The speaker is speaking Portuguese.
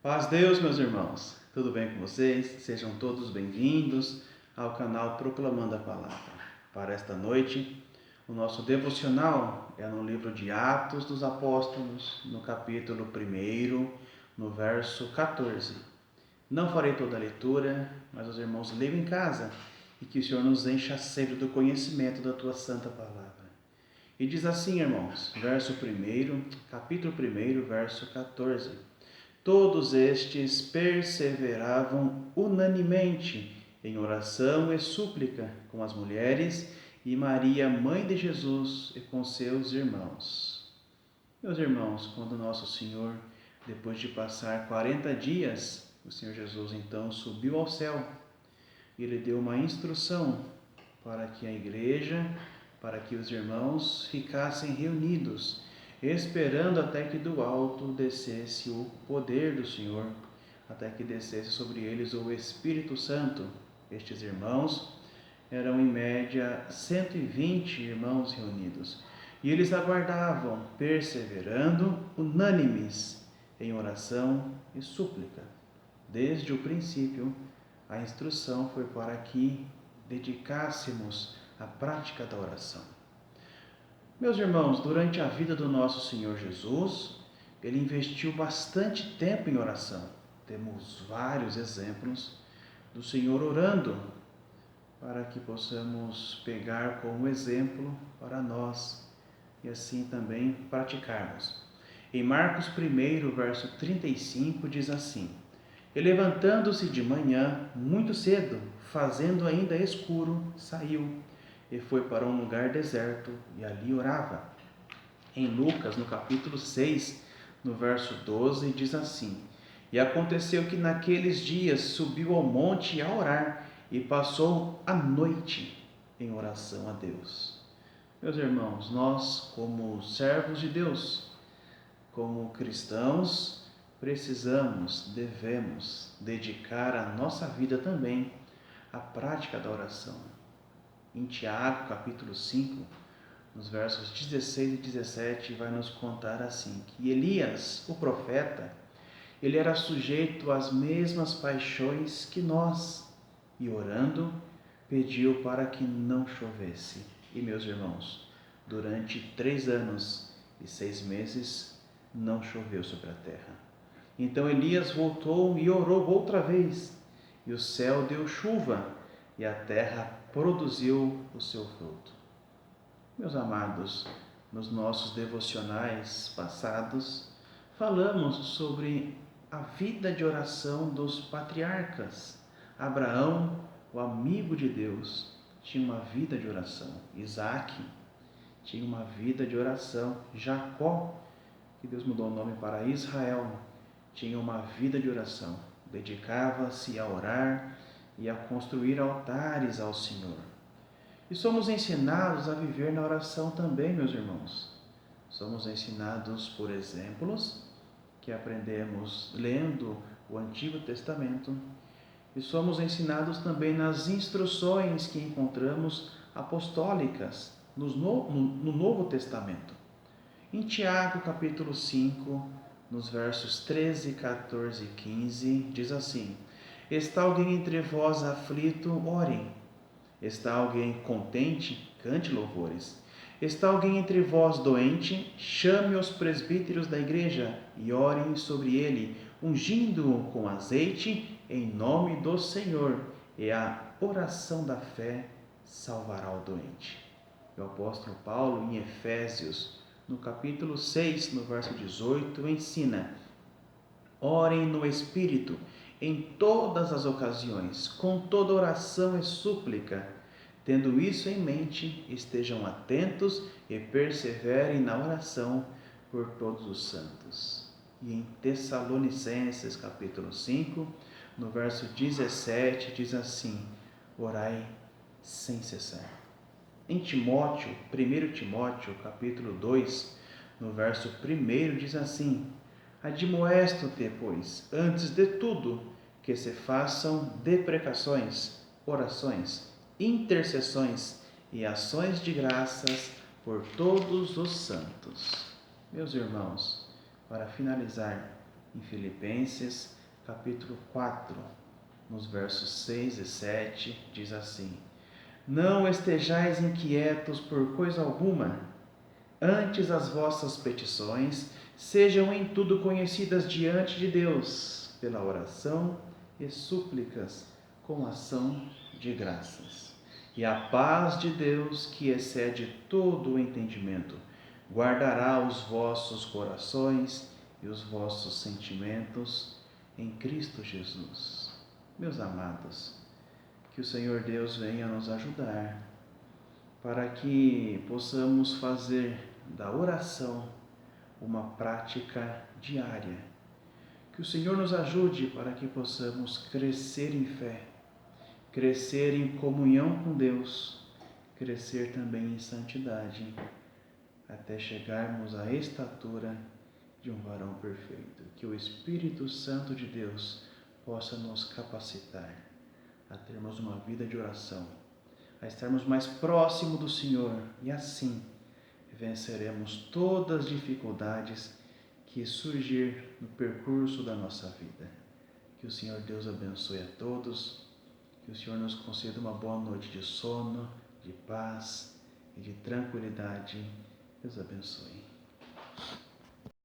Paz Deus, meus irmãos. Tudo bem com vocês? Sejam todos bem-vindos ao canal Proclamando a Palavra. Para esta noite, o nosso devocional é no livro de Atos dos Apóstolos, no capítulo 1, no verso 14. Não farei toda a leitura, mas os irmãos leiam em casa e que o Senhor nos encha sempre do conhecimento da tua santa palavra. E diz assim, irmãos, capítulo 1, verso 14. Todos estes perseveravam unanimemente em oração e súplica com as mulheres e Maria, mãe de Jesus, e com seus irmãos. Meus irmãos, quando nosso Senhor, depois de passar 40 dias, o Senhor Jesus então subiu ao céu e Ele deu uma instrução para que a igreja, para que os irmãos ficassem reunidos, esperando até que do alto descesse o poder do Senhor, até que descesse sobre eles o Espírito Santo. Estes irmãos eram em média 120 irmãos reunidos, e eles aguardavam, perseverando, unânimes em oração e súplica. Desde o princípio, a instrução foi para que dedicássemos a prática da oração. Meus irmãos, durante a vida do nosso Senhor Jesus, Ele investiu bastante tempo em oração. Temos vários exemplos do Senhor orando, para que possamos pegar como exemplo para nós e assim também praticarmos. Em Marcos 1, verso 35, diz assim: E levantando-se de manhã, muito cedo, fazendo ainda escuro, saiu e foi para um lugar deserto e ali orava. Em Lucas, no capítulo 6, no verso 12, diz assim: E aconteceu que naqueles dias subiu ao monte a orar e passou a noite em oração a Deus. Meus irmãos, nós, como servos de Deus, como cristãos, devemos dedicar a nossa vida também à prática da oração. Em Tiago, capítulo 5, nos versos 16 e 17, vai nos contar assim, que Elias, o profeta, ele era sujeito às mesmas paixões que nós, e orando, pediu para que não chovesse. E, meus irmãos, durante 3 anos e 6 meses, não choveu sobre a terra. Então Elias voltou e orou outra vez, e o céu deu chuva, e a terra produziu o seu fruto. Meus amados, nos nossos devocionais passados, falamos sobre a vida de oração dos patriarcas. Abraão, o amigo de Deus, tinha uma vida de oração. Isaac tinha uma vida de oração. Jacó, que Deus mudou o nome para Israel, tinha uma vida de oração. Dedicava-se a orar e a construir altares ao Senhor. E somos ensinados a viver na oração também, meus irmãos. Somos ensinados por exemplos que aprendemos lendo o Antigo Testamento e somos ensinados também nas instruções que encontramos apostólicas no Novo Testamento. Em Tiago, capítulo 5, nos versos 13, 14 e 15, diz assim: Está alguém entre vós aflito? Orem. Está alguém contente? Cante louvores. Está alguém entre vós doente? Chame os presbíteros da igreja e orem sobre ele, ungindo-o com azeite em nome do Senhor. E a oração da fé salvará o doente. O apóstolo Paulo, em Efésios, no capítulo 6, no verso 18, ensina: Orem no Espírito em todas as ocasiões, com toda oração e súplica. Tendo isso em mente, estejam atentos e perseverem na oração por todos os santos. E em Tessalonicenses, capítulo 5, no verso 17, diz assim: Orai sem cessar. Em Timóteo, 1 Timóteo, capítulo 2, no verso 1, diz assim: Admoesto-te, pois, antes de tudo, que se façam deprecações, orações, intercessões e ações de graças por todos os santos. Meus irmãos, para finalizar, em Filipenses, capítulo 4, nos versos 6 e 7, diz assim: Não estejais inquietos por coisa alguma, antes as vossas petições sejam em tudo conhecidas diante de Deus, pela oração e súplicas, com ação de graças. E a paz de Deus, que excede todo o entendimento, guardará os vossos corações e os vossos sentimentos em Cristo Jesus. Meus amados, que o Senhor Deus venha nos ajudar para que possamos fazer da oração uma prática diária. Que o Senhor nos ajude para que possamos crescer em fé, crescer em comunhão com Deus, crescer também em santidade, até chegarmos à estatura de um varão perfeito. Que o Espírito Santo de Deus possa nos capacitar a termos uma vida de oração, a estarmos mais próximo do Senhor, e assim venceremos todas as dificuldades que surgir no percurso da nossa vida. Que o Senhor Deus abençoe a todos, que o Senhor nos conceda uma boa noite de sono, de paz e de tranquilidade. Deus abençoe.